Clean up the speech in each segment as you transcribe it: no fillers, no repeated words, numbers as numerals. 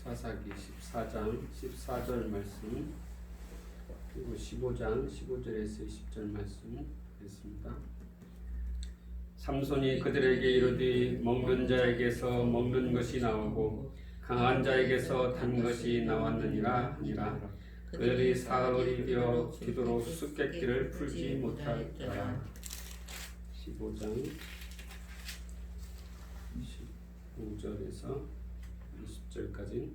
사사기 14장 14절 말씀, 그리고 15장 15절에서 20절 말씀 있습니다. 삼손이 그들에게 이르되 먹는 자에게서 먹는 것이 나오고 강한 자에게서 단 것이 나왔느니라 하니라. 그들이 사흘이 되어 뒤도록 수수께끼를 풀지 못하더라. 15장 15절에서 20절까지.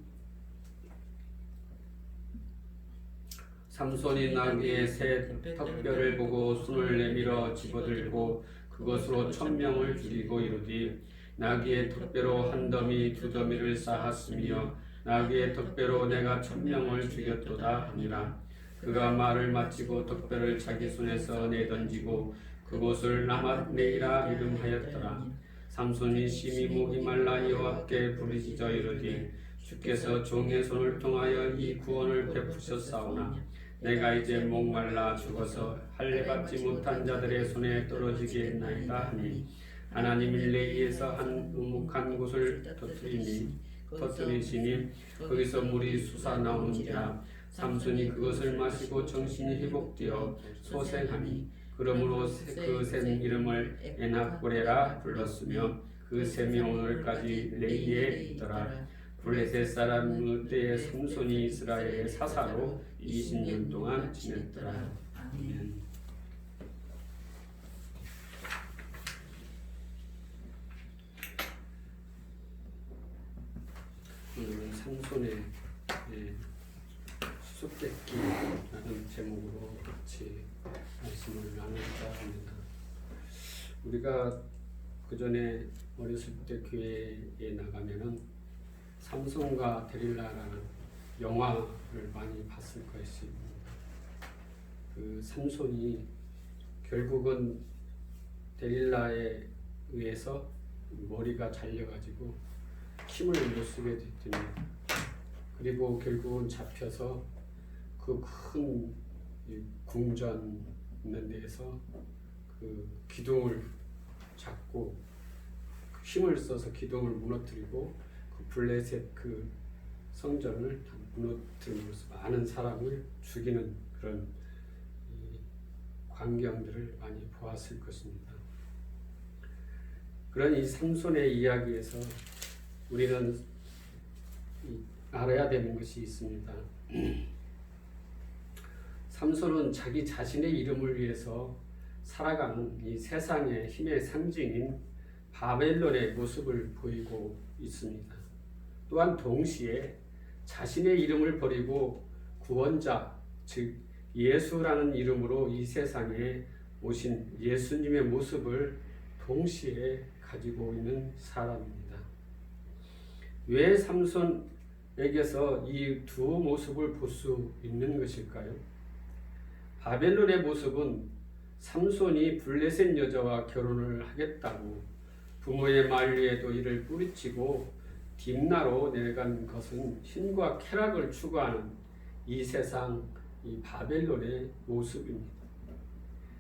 삼손이 나귀의 새 턱뼈를 보고 손을 내밀어 집어들고 그것으로 1000명을 죽이고 이르되 나귀의 턱뼈로 한 더미 두 더미를 쌓았으며 나귀의 턱뼈로 내가 1000명을 죽였도다 하니라. 그가 말을 마치고 턱뼈를 자기 손에서 내던지고 그곳을 라맛네이라 이름하였더라. 삼손이 심히 목이 말라 여호와께 부르짖어 이르되 주께서 종의 손을 통하여 이 구원을 베푸셨사오나 내가 이제 목말라 죽어서 할례 받지 못한 자들의 손에 떨어지게 했나이다 하니 하나님이 레이에서 한 우묵한 곳을 터뜨리시니 거기서 물이 솟아나오는지라. 삼손이 그것을 마시고 정신이 회복되어 소생하니 그러므로 그 샘 이름을 에나꼬레라 불렀으며 그 샘이 오늘까지 레이에 있더라. 블레셋 사람 때에 삼손이 이스라엘의 사사로 20년 동안 지냈더라. 아멘. 오늘은 삼손의 수수께끼라는 제목으로 같이 말씀을 나누고자 합니다. 우리가 그 전에 어렸을 때 교회에 나가면은 삼손과 데릴라라는 영화를 많이 봤을 것입니다. 그 삼손이 결국은 데릴라에 의해서 머리가 잘려가지고 힘을 못 쓰게 됐더니 그리고 결국은 잡혀서 그 큰 궁전 있는 데에서 그 기둥을 잡고 힘을 써서 기둥을 무너뜨리고 그 블레셋 그 성전을 무너뜨리면서 많은 사람을 죽이는 그런 광경들을 많이 보았을 것입니다. 그런 이 삼손의 이야기에서 우리는 알아야 되는 것이 있습니다. 삼손은 자기 자신의 이름을 위해서 살아가는 이 세상의 힘의 상징인 바벨론의 모습을 보이고 있습니다. 또한 동시에 자신의 이름을 버리고 구원자, 즉 예수라는 이름으로 이 세상에 오신 예수님의 모습을 동시에 가지고 있는 사람입니다. 왜 삼손에게서 이 두 모습을 볼 수 있는 것일까요? 바벨론의 모습은 삼손이 블레셋 여자와 결혼을 하겠다고 부모의 만류에도 이를 뿌리치고 딥나로 내려간 것은 신과 쾌락을 추구하는 이 세상 이 바벨론의 모습입니다.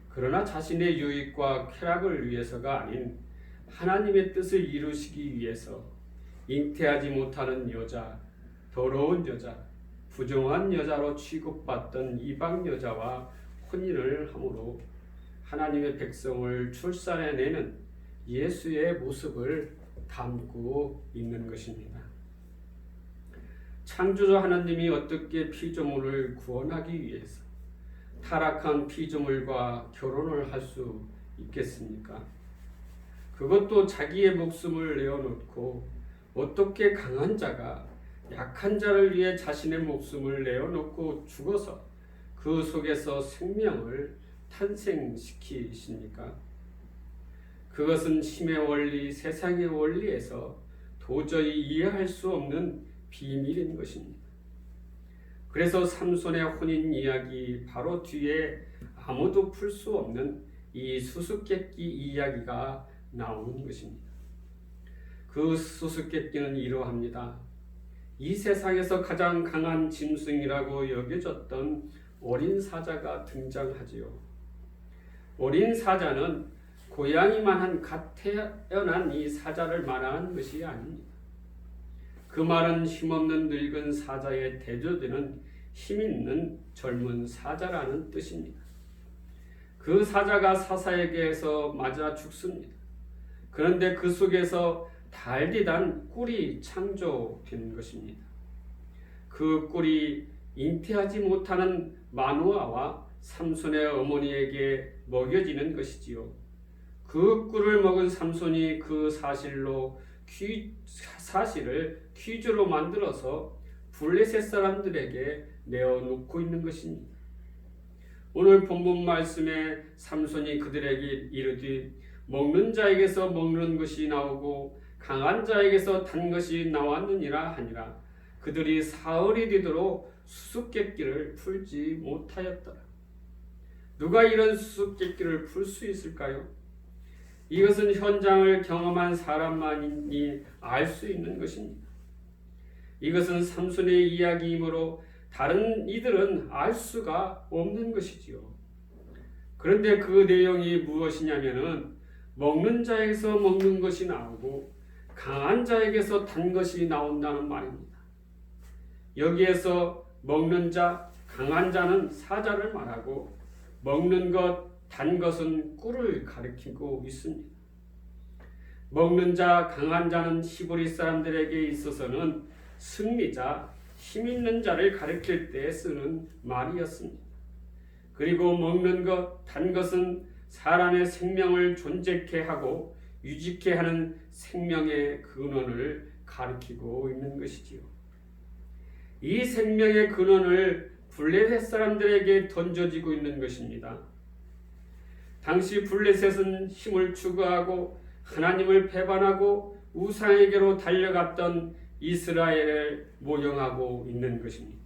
그러나 자신의 유익과 쾌락을 위해서가 아닌 하나님의 뜻을 이루시기 위해서 잉태하지 못하는 여자, 더러운 여자, 부정한 여자로 취급받던 이방 여자와 혼인을 함으로 하나님의 백성을 출산해내는 예수의 모습을 담고 있는 것입니다. 창조주 하나님이 어떻게 피조물을 구원하기 위해서 타락한 피조물과 결혼을 할 수 있겠습니까? 그것도 자기의 목숨을 내어놓고 어떻게 강한 자가 약한 자를 위해 자신의 목숨을 내어놓고 죽어서 그 속에서 생명을 탄생시키십니까? 그것은 힘의 원리, 세상의 원리에서 도저히 이해할 수 없는 비밀인 것입니다. 그래서 삼손의 혼인 이야기 바로 뒤에 아무도 풀 수 없는 이 수수께끼 이야기가 나오는 것입니다. 그 수수께끼는 이러합니다. 이 세상에서 가장 강한 짐승이라고 여겨졌던 어린 사자가 등장하지요. 어린 사자는 고양이만한 갓 태어난 이 사자를 말하는 것이 아닙니다. 그 말은 힘없는 늙은 사자에 대조되는 힘있는 젊은 사자라는 뜻입니다. 그 사자가 사사에게서 맞아 죽습니다. 그런데 그 속에서 달디단 꿀이 창조된 것입니다. 그 꿀이 잉태하지 못하는 마누아와 삼손의 어머니에게 먹여지는 것이지요. 그 꿀을 먹은 삼손이 그 사실을 퀴즈로 만들어서 블레셋 사람들에게 내어놓고 있는 것입니다. 오늘 본문 말씀에 삼손이 그들에게 이르되 먹는 자에게서 먹는 것이 나오고 강한 자에게서 단 것이 나왔느니라 하니라. 그들이 사흘이 되도록 수수께끼를 풀지 못하였더라. 누가 이런 수수께끼를 풀 수 있을까요? 이것은 현장을 경험한 사람만이 알 수 있는 것입니다. 이것은 삼손의 이야기이므로 다른 이들은 알 수가 없는 것이지요. 그런데 그 내용이 무엇이냐면은 먹는 자에게서 먹는 것이 나오고 강한 자에게서 단 것이 나온다는 말입니다. 여기에서 먹는 자, 강한 자는 사자를 말하고 먹는 것, 단 것은 꿀을 가리키고 있습니다. 먹는 자, 강한 자는 히브리 사람들에게 있어서는 승리자, 힘있는 자를 가리킬 때 쓰는 말이었습니다. 그리고 먹는 것, 단 것은 사람의 생명을 존재케 하고 유지케 하는 생명의 근원을 가리키고 있는 것이지요. 이 생명의 근원을 블레셋 사람들에게 던져지고 있는 것입니다. 당시 블레셋은 힘을 추구하고 하나님을 배반하고 우상에게로 달려갔던 이스라엘을 모형하고 있는 것입니다.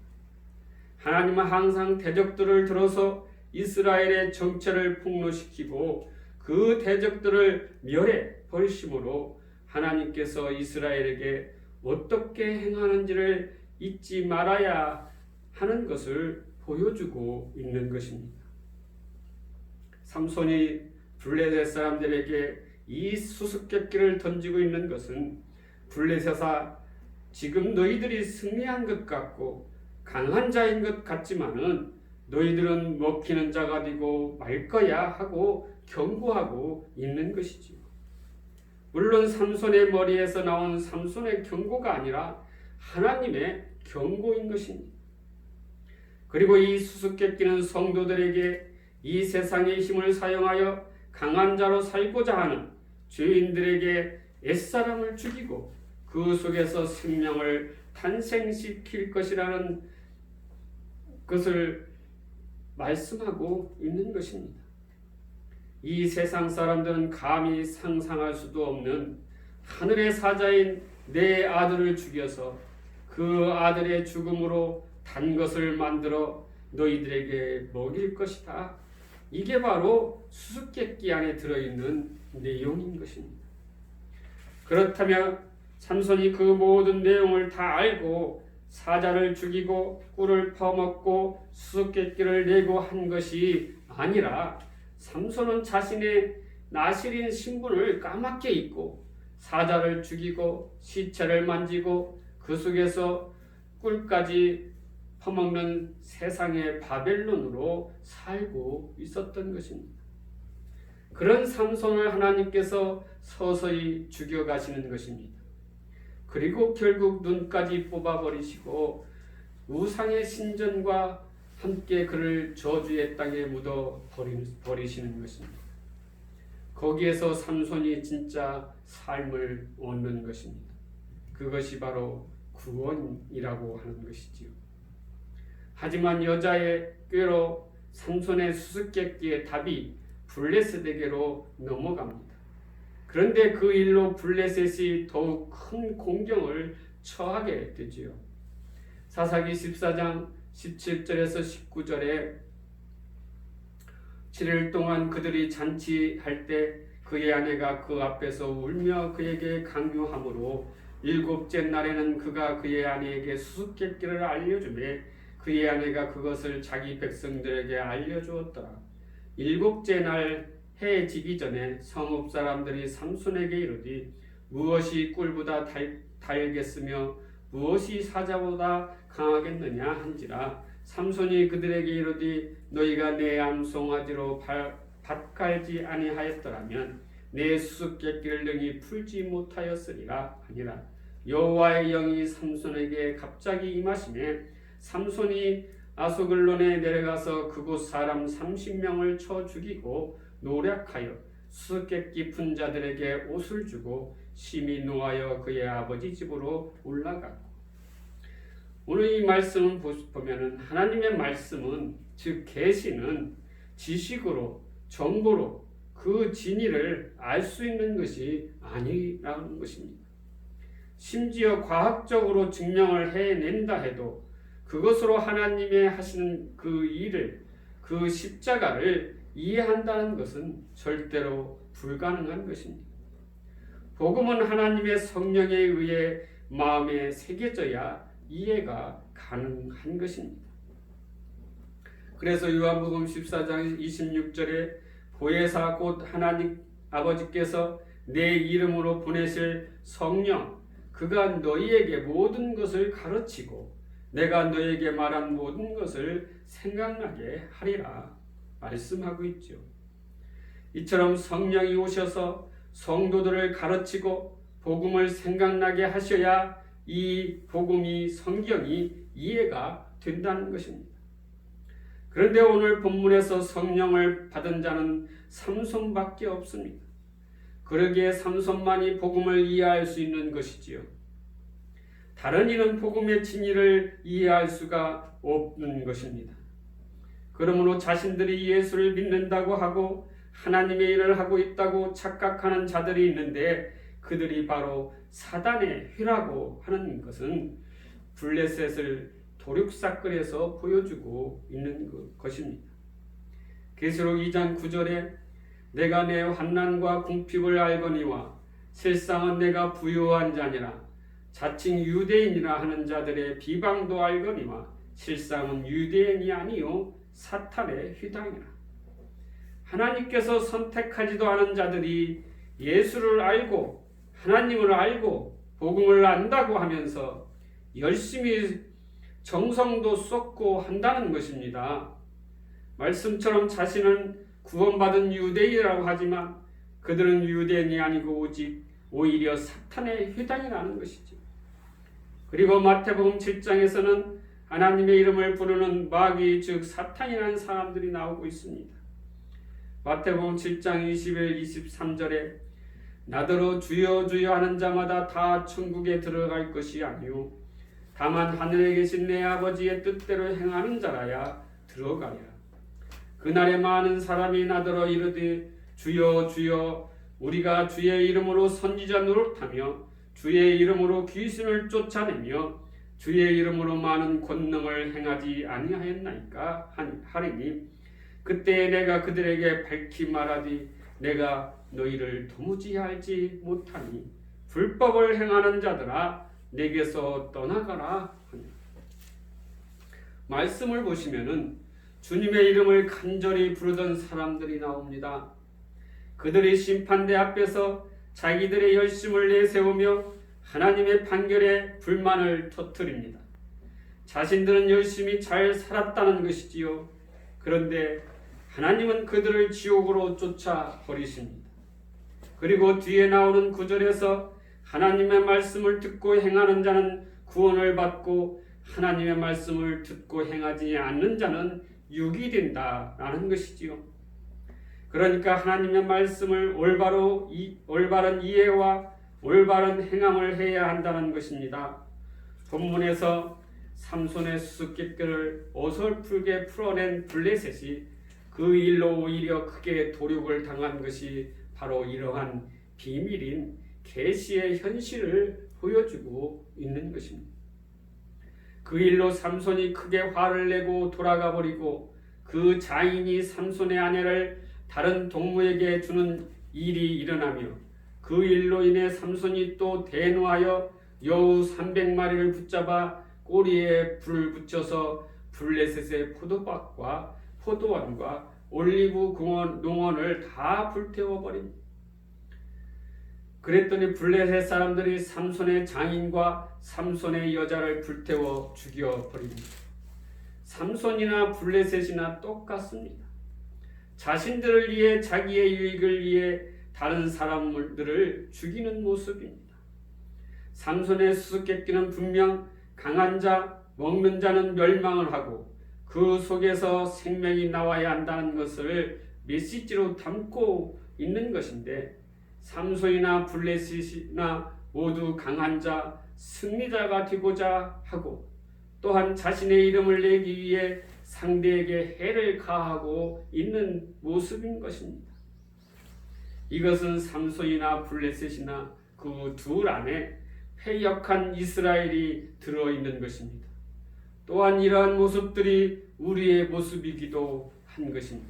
하나님은 항상 대적들을 들어서 이스라엘의 정체를 폭로시키고 그 대적들을 멸해 버리심으로 하나님께서 이스라엘에게 어떻게 행하는지를 잊지 말아야 하는 것을 보여주고 있는 것입니다. 삼손이 블레셋 사람들에게 이 수수께끼를 던지고 있는 것은 블레셋아, 지금 너희들이 승리한 것 같고 강한 자인 것 같지만은 너희들은 먹히는 자가 되고 말 거야 하고 경고하고 있는 것이지요. 물론 삼손의 머리에서 나온 삼손의 경고가 아니라 하나님의 경고인 것입니다. 그리고 이 수수께끼는 성도들에게 이 세상의 힘을 사용하여 강한 자로 살고자 하는 죄인들에게 옛사람을 죽이고 그 속에서 생명을 탄생시킬 것이라는 것을 말씀하고 있는 것입니다. 이 세상 사람들은 감히 상상할 수도 없는 하늘의 사자인 내 아들을 죽여서 그 아들의 죽음으로 단 것을 만들어 너희들에게 먹일 것이다. 이게 바로 수수께끼 안에 들어있는 내용인 것입니다. 그렇다면 삼손이 그 모든 내용을 다 알고 사자를 죽이고 꿀을 퍼먹고 수수께끼를 내고 한 것이 아니라 삼손은 자신의 나실인 신분을 까맣게 잊고 사자를 죽이고 시체를 만지고 그 속에서 꿀까지 퍼먹는 세상의 바벨론으로 살고 있었던 것입니다. 그런 삼손을 하나님께서 서서히 죽여가시는 것입니다. 그리고 결국 눈까지 뽑아버리시고 우상의 신전과 함께 그를 저주의 땅에 묻어 버리시는 것입니다. 거기에서 삼손이 진짜 삶을 얻는 것입니다. 그것이 바로 구원이라고 하는 것이지요. 하지만 여자의 꾀로 삼손의 수수께끼의 답이 블레셋에게로 넘어갑니다. 그런데 그 일로 블레셋이 더욱 큰 공경을 처하게 되지요. 사사기 14장 17절에서 19절에 7일 동안 그들이 잔치할 때 그의 아내가 그 앞에서 울며 그에게 강요함으로 7째 날에는 그가 그의 아내에게 수수께끼를 알려주매 그의 아내가 그것을 자기 백성들에게 알려주었더라. 7째 날 해 지기 전에 성읍 사람들이 삼손에게 이르되 무엇이 꿀보다 달겠으며 무엇이 사자보다 강하겠느냐 한지라. 삼손이 그들에게 이르되 너희가 내 암송아지로 밭 갈지 아니하였더라면 내 수수께끼를 능히 풀지 못하였으리라 하니라. 여호와의 영이 삼손에게 갑자기 임하시매 삼손이 아소글론에 내려가서 그곳 사람 30명을 쳐 죽이고 노략하여 수수께끼 푼 자들에게 옷을 주고 심히 노하여 그의 아버지 집으로 올라갔고. 오늘 이 말씀을 보면은 하나님의 말씀은 즉 계시는 지식으로 정보로 그 진리를 알 수 있는 것이 아니라는 것입니다. 심지어 과학적으로 증명을 해낸다 해도 그것으로 하나님의 하시는 그 일을, 그 십자가를 이해한다는 것은 절대로 불가능한 것입니다. 복음은 하나님의 성령에 의해 마음에 새겨져야 이해가 가능한 것입니다. 그래서 요한복음 14장 26절에 보혜사 곧 하나님 아버지께서 내 이름으로 보내실 성령 그가 너희에게 모든 것을 가르치고 내가 너희에게 말한 모든 것을 생각나게 하리라 말씀하고 있죠. 이처럼 성령이 오셔서 성도들을 가르치고 복음을 생각나게 하셔야 이 복음이 성경이 이해가 된다는 것입니다. 그런데 오늘 본문에서 성령을 받은 자는 삼손밖에 없습니다. 그러기에 삼손만이 복음을 이해할 수 있는 것이지요. 다른 이는 복음의 진리를 이해할 수가 없는 것입니다. 그러므로 자신들이 예수를 믿는다고 하고 하나님의 일을 하고 있다고 착각하는 자들이 있는데 그들이 바로 사단의 휘라고 하는 것은 블레셋을 도륙사건에서 보여주고 있는 것입니다. 계시록 2장 9절에 내가 내 환난과 궁핍을 알거니와 실상은 내가 부유한 자니라 자칭 유대인이라 하는 자들의 비방도 알거니와 실상은 유대인이 아니요 사탄의 휘당이라. 하나님께서 선택하지도 않은 자들이 예수를 알고 하나님을 알고 복음을 안다고 하면서 열심히 정성도 쏟고 한다는 것입니다. 말씀처럼 자신은 구원받은 유대인이라고 하지만 그들은 유대인이 아니고 오히려 사탄의 휘당이라는 것이죠. 그리고 마태복음 7장에서는 하나님의 이름을 부르는 마귀 즉 사탄이라는 사람들이 나오고 있습니다. 마태복음 7장 21, 23절에 나더러 주여 주여 하는 자마다 다 천국에 들어갈 것이 아니요 다만 하늘에 계신 내 아버지의 뜻대로 행하는 자라야 들어가리라. 그날에 많은 사람이 나더러 이르되 주여 주여 우리가 주의 이름으로 선지자 노릇하며 주의 이름으로 귀신을 쫓아내며 주의 이름으로 많은 권능을 행하지 아니하였나이까 하리니 그때 내가 그들에게 밝히 말하되 내가 너희를 도무지 알지 못하니 불법을 행하는 자들아 내게서 떠나가라 하니. 말씀을 보시면은 주님의 이름을 간절히 부르던 사람들이 나옵니다. 그들이 심판대 앞에서 자기들의 열심을 내세우며 하나님의 판결에 불만을 터뜨립니다. 자신들은 열심히 잘 살았다는 것이지요. 그런데 하나님은 그들을 지옥으로 쫓아버리십니다. 그리고 뒤에 나오는 구절에서 하나님의 말씀을 듣고 행하는 자는 구원을 받고 하나님의 말씀을 듣고 행하지 않는 자는 유기된다라는 것이지요. 그러니까 하나님의 말씀을 올바른 이해와 올바른 행함을 해야 한다는 것입니다. 본문에서 삼손의 수수께끼를 어설프게 풀어낸 블레셋이 그 일로 오히려 크게 도륙을 당한 것이 바로 이러한 비밀인 계시의 현실을 보여주고 있는 것입니다. 그 일로 삼손이 크게 화를 내고 돌아가 버리고 그 자인이 삼손의 아내를 다른 동무에게 주는 일이 일어나며 그 일로 인해 삼손이 또 대노하여 여우 300마리를 붙잡아 꼬리에 불을 붙여서 블레셋의 포도밭과 포도원과 올리브 농원을 다 불태워버립니다. 그랬더니 블레셋 사람들이 삼손의 장인과 삼손의 여자를 불태워 죽여버립니다. 삼손이나 블레셋이나 똑같습니다. 자신들을 위해, 자기의 유익을 위해 다른 사람들을 죽이는 모습입니다. 삼손의 수수께끼는 분명 강한 자, 먹는 자는 멸망을 하고 그 속에서 생명이 나와야 한다는 것을 메시지로 담고 있는 것인데, 삼손이나 블레셋이나 모두 강한 자, 승리자가 되고자 하고 또한 자신의 이름을 내기 위해 상대에게 해를 가하고 있는 모습인 것입니다. 이것은 삼손이나 블레셋이나 그 둘 안에 패역한 이스라엘이 들어있는 것입니다. 또한 이러한 모습들이 우리의 모습이기도 한 것입니다.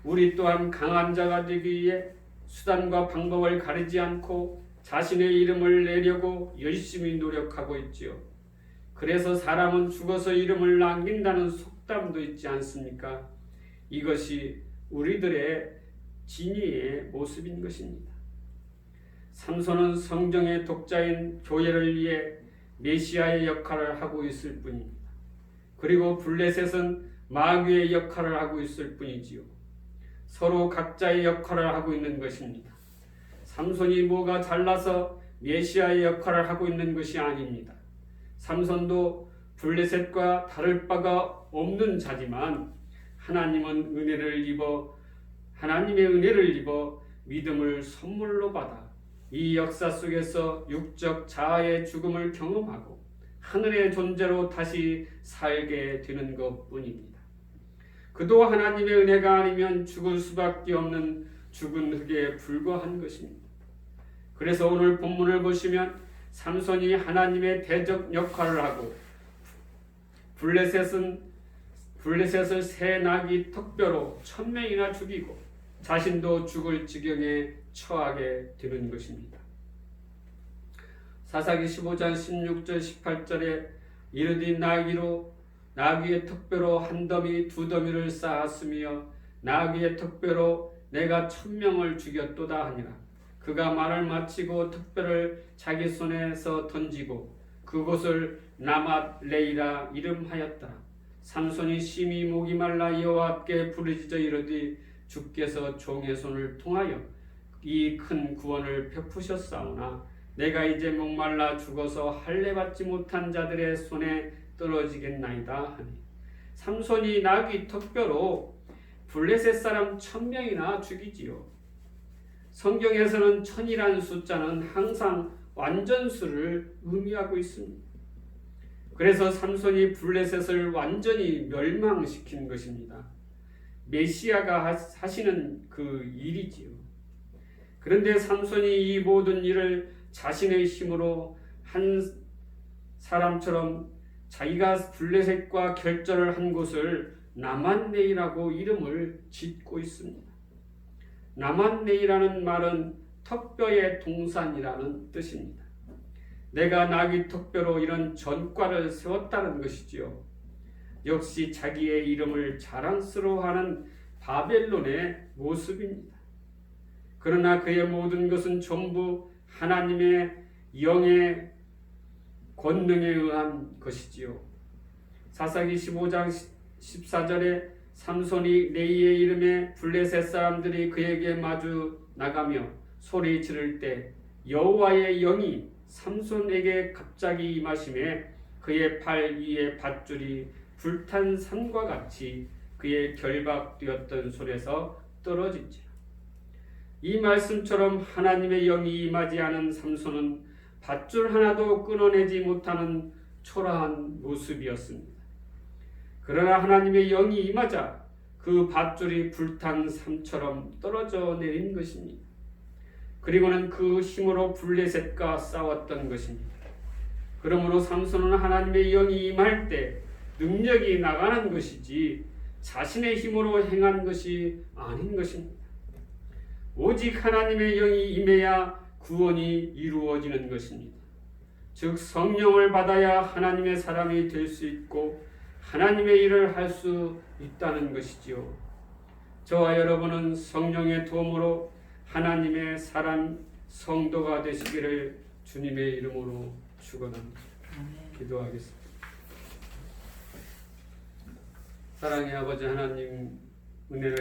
우리 또한 강한 자가 되기 위해 수단과 방법을 가리지 않고 자신의 이름을 내려고 열심히 노력하고 있지요. 그래서 사람은 죽어서 이름을 남긴다는 속담도 있지 않습니까? 이것이 우리들의 진리의 모습인 것입니다. 삼손은 성경의 독자인 교회를 위해 메시아의 역할을 하고 있을 뿐입니다. 그리고 블레셋은 마귀의 역할을 하고 있을 뿐이지요. 서로 각자의 역할을 하고 있는 것입니다. 삼손이 뭐가 잘나서 메시아의 역할을 하고 있는 것이 아닙니다. 삼손도 블레셋과 다를 바가 없는 자지만 하나님의 은혜를 입어 믿음을 선물로 받아 이 역사 속에서 육적 자아의 죽음을 경험하고 하늘의 존재로 다시 살게 되는 것뿐입니다. 그도 하나님의 은혜가 아니면 죽을 수밖에 없는 죽은 흙에 불과한 것입니다. 그래서 오늘 본문을 보시면 삼손이 하나님의 대적 역할을 하고 블레셋을 새 나귀 턱뼈로 1000명이나 죽이고 자신도 죽을 지경에 처하게 되는 것입니다. 사사기 15장 16절 18절에 이르되 나귀의 턱뼈로 한 더미 두 더미를 쌓았으며 나귀의 턱뼈로 내가 1000명을 죽였도다 하니라. 그가 말을 마치고 턱뼈를 자기 손에서 던지고 그곳을 나맛레이라 이름하였더라. 삼손이 심히 목이 말라 여호와 앞에 부르짖어 이르되 주께서 종의 손을 통하여 이 큰 구원을 베푸셨사오나 내가 이제 목말라 죽어서 할례 받지 못한 자들의 손에 떨어지겠나이다 하니, 삼손이 나귀 턱뼈로 블레셋 사람 1000명이나 죽이지요. 성경에서는 1000이라는 숫자는 항상 완전수를 의미하고 있습니다. 그래서 삼손이 블레셋을 완전히 멸망시킨 것입니다. 메시아가 하시는 그 일이지요. 그런데 삼손이 이 모든 일을 자신의 힘으로 한 사람처럼 자기가 블레셋과 결전을 한 곳을 나만네이라고 이름을 짓고 있습니다. 나만네이라는 말은 턱뼈의 동산이라는 뜻입니다. 내가 나귀 턱뼈로 이런 전과를 세웠다는 것이지요. 역시 자기의 이름을 자랑스러워하는 바벨론의 모습입니다. 그러나 그의 모든 것은 전부 하나님의 영의 권능에 의한 것이지요. 사사기 15장 14절에 삼손이 네이의 이름에 블레셋 사람들이 그에게 마주 나가며 소리 지를 때 여호와의 영이 삼손에게 갑자기 임하심에 그의 팔 위에 밧줄이 불탄 산과 같이 그의 결박되었던 손에서 떨어지지라. 이 말씀처럼 하나님의 영이 임하지 않은 삼손은 밧줄 하나도 끊어내지 못하는 초라한 모습이었습니다. 그러나 하나님의 영이 임하자 그 밧줄이 불탄 산처럼 떨어져 내린 것입니다. 그리고는 그 힘으로 블레셋과 싸웠던 것입니다. 그러므로 삼손은 하나님의 영이 임할 때 능력이 나가는 것이지 자신의 힘으로 행한 것이 아닌 것입니다. 오직 하나님의 영이 임해야 구원이 이루어지는 것입니다. 즉 성령을 받아야 하나님의 사람이 될 수 있고 하나님의 일을 할 수 있다는 것이지요. 저와 여러분은 성령의 도움으로 하나님의 성도가 되시기를 주님의 이름으로 축원합니다. 기도하겠습니다. 사랑의 아버지 하나님, 은혜를